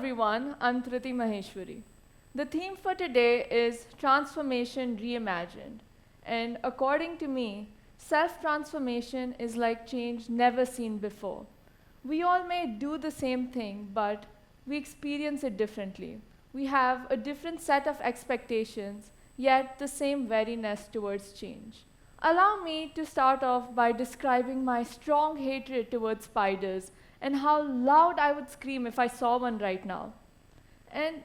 everyone, I'm Triti Maheshwari. The theme for today is Transformation Reimagined. And according to me, self-transformation is like change never seen before. We all may do the same thing, but we experience it differently. We have a different set of expectations, yet the same wariness towards change. Allow me to start off by describing my strong hatred towards spiders and how loud I would scream if I saw one right now. And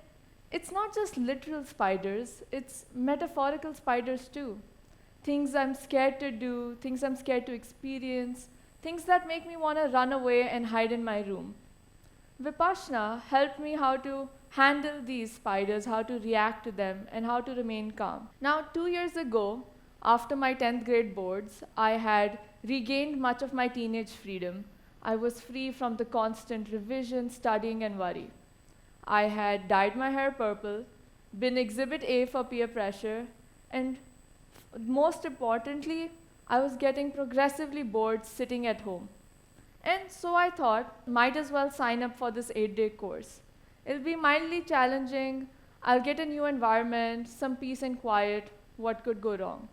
it's not just literal spiders, it's metaphorical spiders too. Things I'm scared to do, things I'm scared to experience, things that make me want to run away and hide in my room. Vipassana helped me how to handle these spiders, how to react to them, and how to remain calm. Now, 2 years ago, after my 10th grade boards, I had regained much of my teenage freedom. I was free from the constant revision, studying, and worry. I had dyed my hair purple, been Exhibit A for peer pressure, and most importantly, I was getting progressively bored sitting at home. And so I thought, might as well sign up for this 8-day course. It'll be mildly challenging, I'll get a new environment, some peace and quiet, what could go wrong?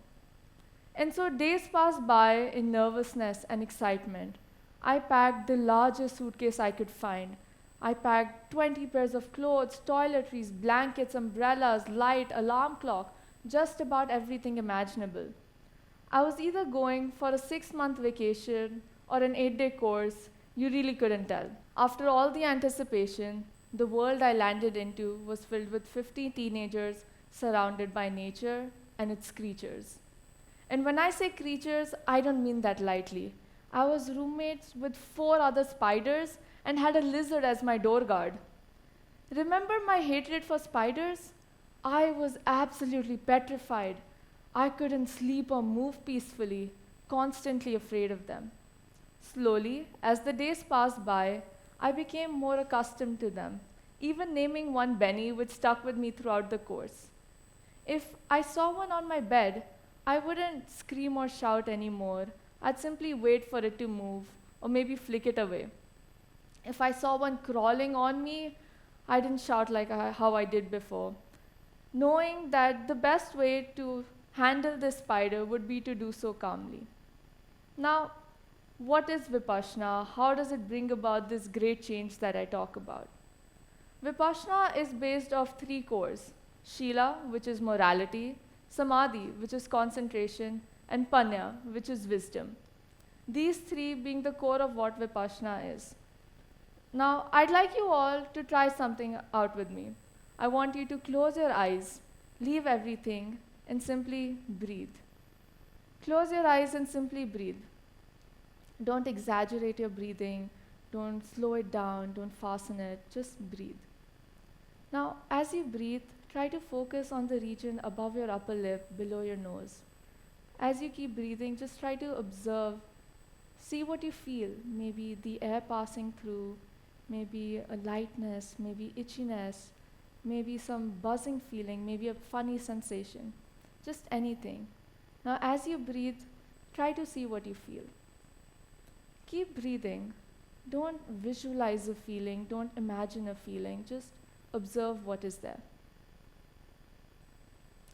And so days passed by in nervousness and excitement. I packed the largest suitcase I could find. I packed 20 pairs of clothes, toiletries, blankets, umbrellas, light, alarm clock, just about everything imaginable. I was either going for a 6-month vacation or an 8-day course, you really couldn't tell. After all the anticipation, the world I landed into was filled with 50 teenagers surrounded by nature and its creatures. And when I say creatures, I don't mean that lightly. I was roommates with 4 other spiders and had a lizard as my door guard. Remember my hatred for spiders? I was absolutely petrified. I couldn't sleep or move peacefully, constantly afraid of them. Slowly, as the days passed by, I became more accustomed to them, even naming one Benny, which stuck with me throughout the course. If I saw one on my bed, I wouldn't scream or shout anymore. I'd simply wait for it to move, or maybe flick it away. If I saw one crawling on me, I didn't shout like how I did before, knowing that the best way to handle this spider would be to do so calmly. Now, what is Vipassana? How does it bring about this great change that I talk about? Vipassana is based off 3 cores: Shila, which is morality, Samadhi, which is concentration, and Panya, which is wisdom. These 3 being the core of what Vipassana is. Now, I'd like you all to try something out with me. I want you to close your eyes, leave everything, and simply breathe. Close your eyes and simply breathe. Don't exaggerate your breathing, don't slow it down, don't fasten it, just breathe. Now, as you breathe, try to focus on the region above your upper lip, below your nose. As you keep breathing, just try to observe, see what you feel, maybe the air passing through, maybe a lightness, maybe itchiness, maybe some buzzing feeling, maybe a funny sensation, just anything. Now, as you breathe, try to see what you feel. Keep breathing. Don't visualize a feeling, don't imagine a feeling, just observe what is there.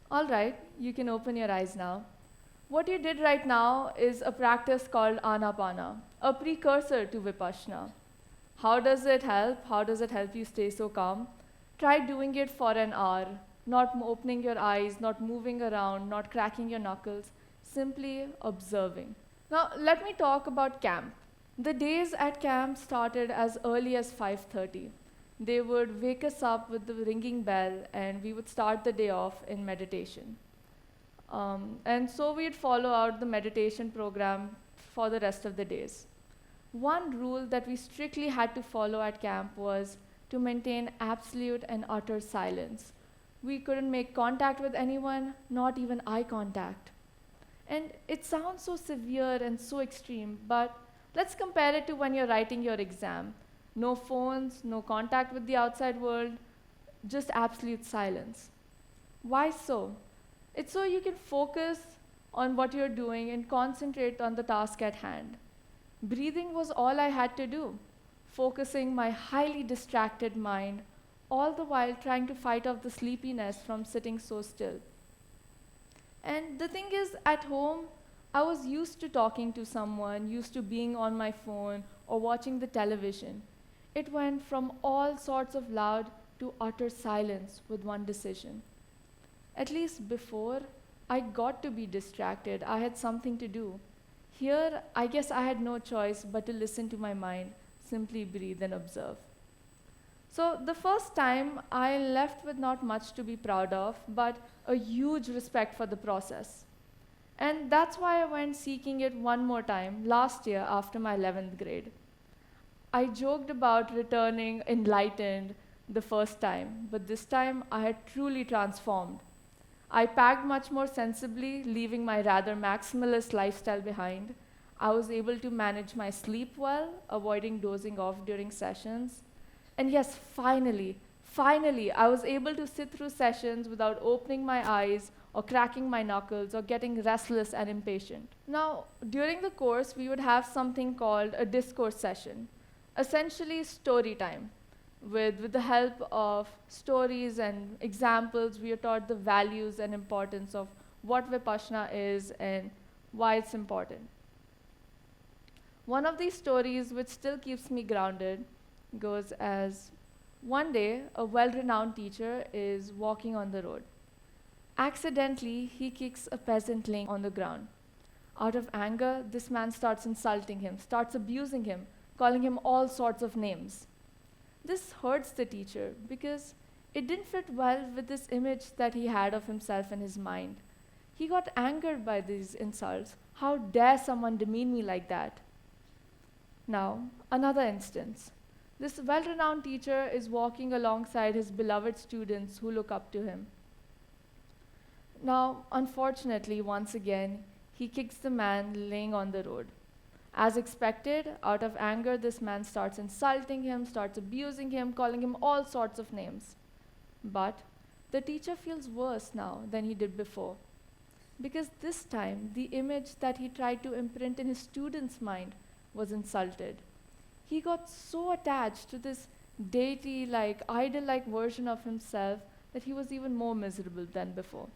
All right, you can open your eyes now. What you did right now is a practice called Anapana, a precursor to Vipassana. How does it help? How does it help you stay so calm? Try doing it for an hour, not opening your eyes, not moving around, not cracking your knuckles, simply observing. Now, let me talk about camp. The days at camp started as early as 5:30. They would wake us up with the ringing bell, and we would start the day off in meditation. And so we'd follow out the meditation program for the rest of the days. One rule that we strictly had to follow at camp was to maintain absolute and utter silence. We couldn't make contact with anyone, not even eye contact. And it sounds so severe and so extreme, but let's compare it to when you're writing your exam. No phones, no contact with the outside world, just absolute silence. Why so? It's so you can focus on what you're doing and concentrate on the task at hand. Breathing was all I had to do, focusing my highly distracted mind all the while trying to fight off the sleepiness from sitting so still. And the thing is, at home, I was used to talking to someone, used to being on my phone or watching the television. It went from all sorts of loud to utter silence with one decision. At least before, I got to be distracted. I had something to do. Here, I guess I had no choice but to listen to my mind, simply breathe and observe. So the first time, I left with not much to be proud of, but a huge respect for the process. And that's why I went seeking it one more time last year after my 11th grade. I joked about returning enlightened the first time, but this time I had truly transformed. I packed much more sensibly, leaving my rather maximalist lifestyle behind. I was able to manage my sleep well, avoiding dozing off during sessions. And yes, finally, I was able to sit through sessions without opening my eyes or cracking my knuckles or getting restless and impatient. Now, during the course, we would have something called a discourse session, essentially story time. With the help of stories and examples, we are taught the values and importance of what Vipassana is and why it's important. One of these stories, which still keeps me grounded, goes as one day, a well-renowned teacher is walking on the road. Accidentally, he kicks a peasant laying on the ground. Out of anger, this man starts insulting him, starts abusing him, calling him all sorts of names. This hurts the teacher because it didn't fit well with this image that he had of himself in his mind. He got angered by these insults. How dare someone demean me like that? Now, another instance. This well-renowned teacher is walking alongside his beloved students who look up to him. Now, unfortunately, once again, he kicks the man laying on the road. As expected, out of anger, this man starts insulting him, starts abusing him, calling him all sorts of names. But the teacher feels worse now than he did before. Because this time, the image that he tried to imprint in his student's mind was insulted. He got so attached to this deity-like, idol-like version of himself that he was even more miserable than before.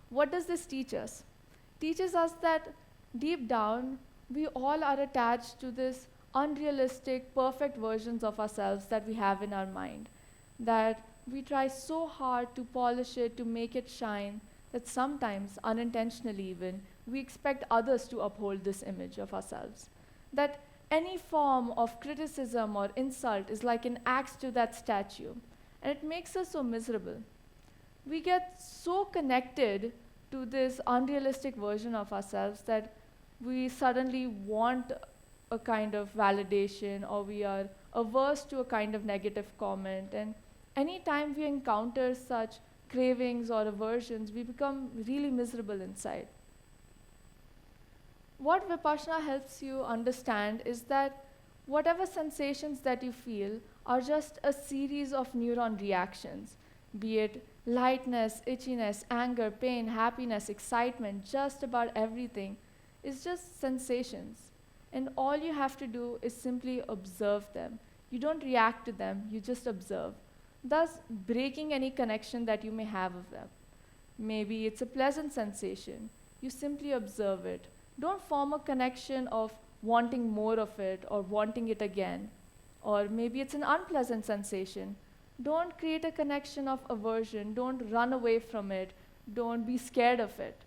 What does this teach us? Teaches us that deep down, we all are attached to this unrealistic, perfect versions of ourselves that we have in our mind. That we try so hard to polish it, to make it shine, that sometimes, unintentionally even, we expect others to uphold this image of ourselves. That any form of criticism or insult is like an axe to that statue, and it makes us so miserable. We get so connected to this unrealistic version of ourselves that we suddenly want a kind of validation, or we are averse to a kind of negative comment, and anytime we encounter such cravings or aversions, we become really miserable inside. What Vipassana helps you understand is that whatever sensations that you feel are just a series of neuron reactions, be it lightness, itchiness, anger, pain, happiness, excitement, just about everything is just sensations. And all you have to do is simply observe them. You don't react to them, you just observe, thus breaking any connection that you may have of them. Maybe it's a pleasant sensation. You simply observe it. Don't form a connection of wanting more of it or wanting it again. Or maybe it's an unpleasant sensation. Don't create a connection of aversion. Don't run away from it. Don't be scared of it.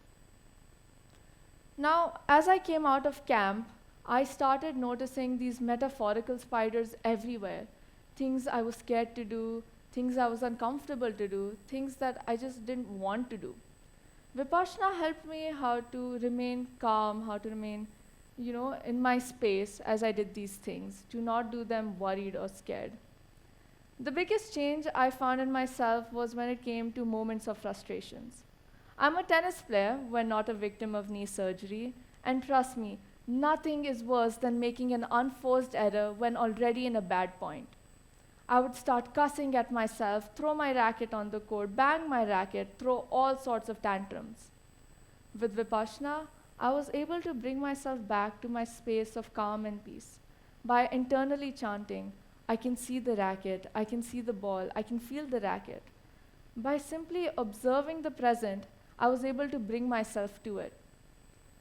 Now, as I came out of camp, I started noticing these metaphorical spiders everywhere. Things I was scared to do, things I was uncomfortable to do, things that I just didn't want to do. Vipassana helped me how to remain calm, how to remain, in my space as I did these things, to not do them worried or scared. The biggest change I found in myself was when it came to moments of frustrations. I'm a tennis player when not a victim of knee surgery, and trust me, nothing is worse than making an unforced error when already in a bad point. I would start cussing at myself, throw my racket on the court, bang my racket, throw all sorts of tantrums. With Vipassana, I was able to bring myself back to my space of calm and peace by internally chanting, I can see the racket, I can see the ball, I can feel the racket. By simply observing the present, I was able to bring myself to it.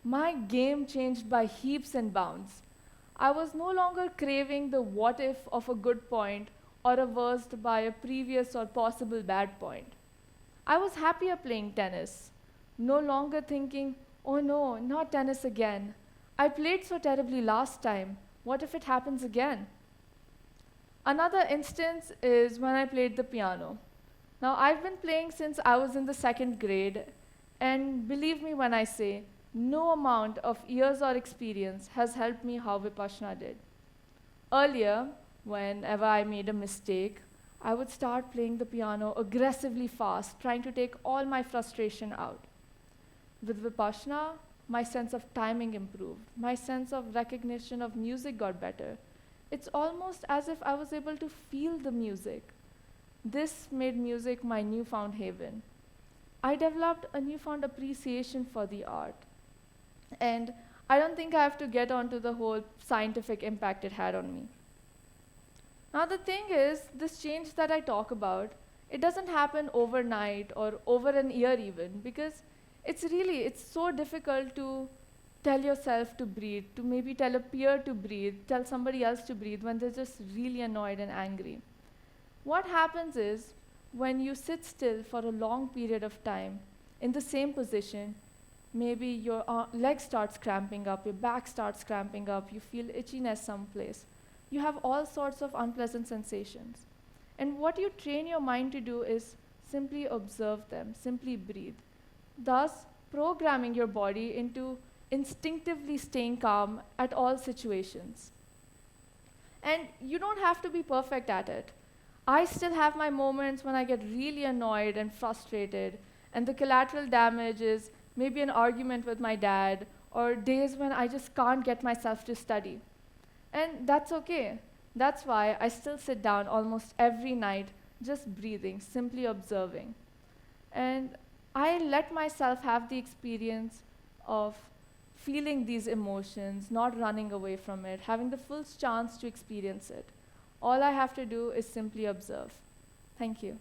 My game changed by heaps and bounds. I was no longer craving the what if of a good point or averse by a previous or possible bad point. I was happier playing tennis, no longer thinking, oh no, not tennis again. I played so terribly last time. What if it happens again? Another instance is when I played the piano. Now, I've been playing since I was in the second grade, and believe me when I say, no amount of years or experience has helped me how Vipassana did. Earlier, whenever I made a mistake, I would start playing the piano aggressively fast, trying to take all my frustration out. With Vipassana, my sense of timing improved. My sense of recognition of music got better. It's almost as if I was able to feel the music. This made music my newfound haven. I developed a newfound appreciation for the art. And I don't think I have to get onto the whole scientific impact it had on me. Now the thing is, this change that I talk about, it doesn't happen overnight or over an year even, because it's so difficult to tell yourself to breathe, to maybe tell a peer to breathe, tell somebody else to breathe when they're just really annoyed and angry. What happens is, when you sit still for a long period of time in the same position, maybe your leg starts cramping up, your back starts cramping up, you feel itchiness someplace. You have all sorts of unpleasant sensations. And what you train your mind to do is simply observe them, simply breathe. Thus, programming your body into instinctively staying calm at all situations. And you don't have to be perfect at it. I still have my moments when I get really annoyed and frustrated, and the collateral damage is maybe an argument with my dad, or days when I just can't get myself to study. And that's okay. That's why I still sit down almost every night, just breathing, simply observing. And I let myself have the experience of feeling these emotions, not running away from it, having the full chance to experience it. All I have to do is simply observe. Thank you.